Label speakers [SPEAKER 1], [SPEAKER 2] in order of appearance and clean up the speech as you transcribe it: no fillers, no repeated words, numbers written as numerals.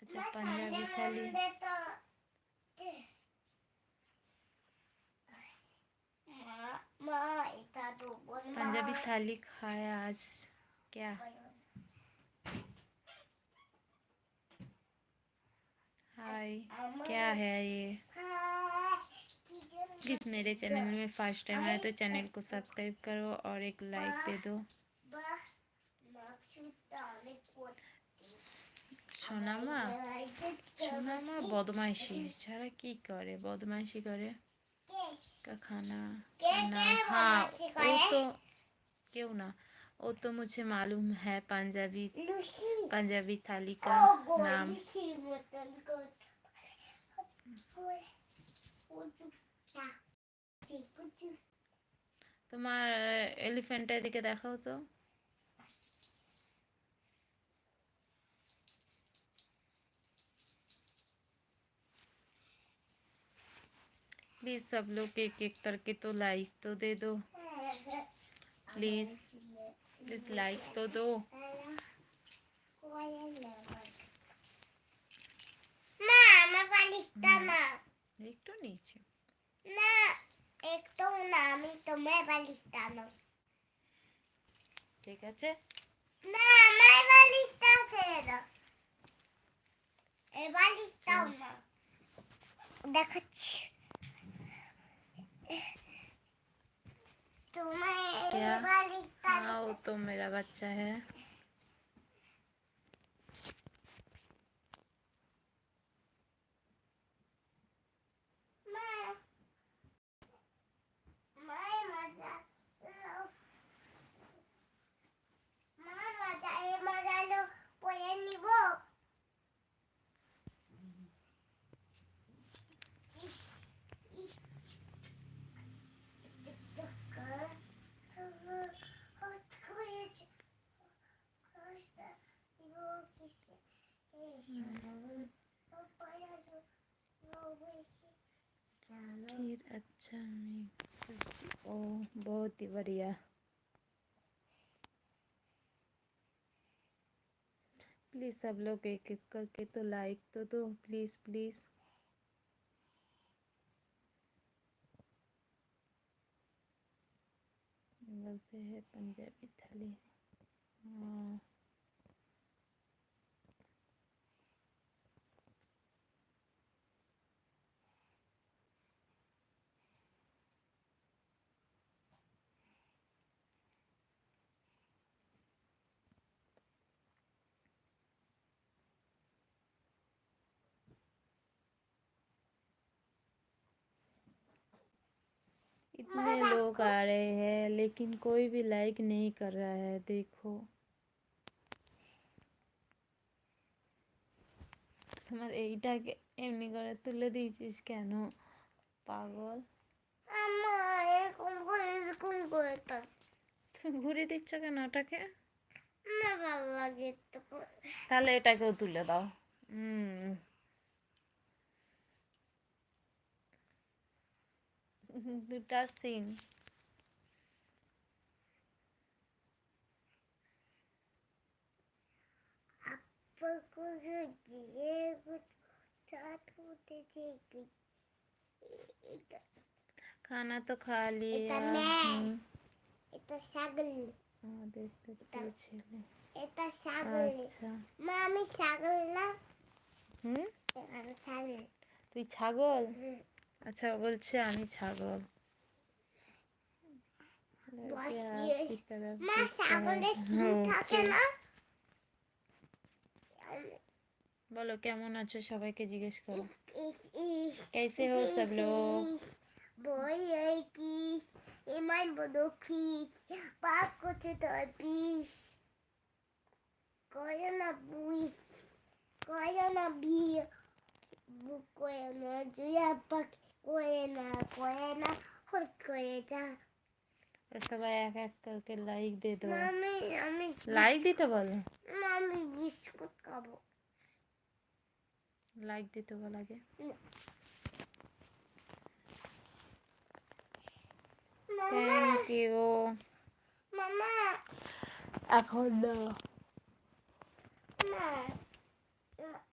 [SPEAKER 1] अच्छा पंजाबी थाली पंजाबी थाली खाया आज क्या। हाय क्या है ये। प्लीज़ मेरे चैनल में फर्स्ट टाइम आए तो चैनल को सब्सक्राइब करो और एक लाइक दे दो। সোনামা সোনামা বদমাইশি ছাড়া কি করে, বদমাইশি করে का खाना खाना। हाँ वो तो क्यों ना, वो तो मुझे मालूम है पंजाबी थाली का नाम। তোমার এলিফ্যান্টটা এদিকে দেখাও তো। प्लीज़ सब लोग एक एक करके तो लाइक तो दे दो। प्लीज़ प्लीज़ लाइक तो दो। একটু নিচে
[SPEAKER 2] না একটু না, আমি তোমার বালিশটা নাও।
[SPEAKER 1] ঠিক আছে
[SPEAKER 2] না আমার বালিশটা ছেড়ে দাও, এই বালিশটাও না দেখাচ্ছি तुम्हें।
[SPEAKER 1] क्या? हाँ वो तो मेरा बच्चा है। खीर अच्छा सब्जी ओ बहुत ही बढ़िया। प्लीज़ सब लोग एक एक करके तो लाइक तो दो प्लीज़ प्लीज़। बोलते हैं पंजाबी थाली। हाँ इतने लोग आ रहे हैं लेकिन कोई भी लाइक नहीं कर रहा है। देखो তোমার এইটাকে এমনি করে তুলে দিয়েছিস কেন পাগল। তুমি ঘুরে দিচ্ছ কেন ওটাকে।
[SPEAKER 2] না ভালো লাগে তো,
[SPEAKER 1] তাহলে এটাকেও তুলে দাও। দুটা সিন। खाना तो खा लिया।
[SPEAKER 2] এটা ছাগল।
[SPEAKER 1] দেখতে কে ছেলে।
[SPEAKER 2] এটা ছাগল। আচ্ছা মা আমি ছাগল না। আমি ছাগল।
[SPEAKER 1] তুই ছাগল? আচ্ছা বলছে আমি ছাগল।
[SPEAKER 2] মা ছাগলের সিং থাকে না।
[SPEAKER 1] বলো কেমন আছো সবাইকে জিজ্ঞেস করো। कैसे हो सब लोग।
[SPEAKER 2] বই এই কিস ইমান বড় কিস পাপ করছে তোর পিস করে না বুইস করে না বিয়ে বুক করে না জুয়া পাক করে না হট করে যা।
[SPEAKER 1] সবাই এক এক करके লাইক দে দাও।
[SPEAKER 2] আমি
[SPEAKER 1] লাইক দিতে বলো।
[SPEAKER 2] আমি বিস্কুট খাবো।
[SPEAKER 1] লাইক দিতে বল আগে। থ্যাংক ইউ
[SPEAKER 2] মামা
[SPEAKER 1] এখন না।
[SPEAKER 2] মা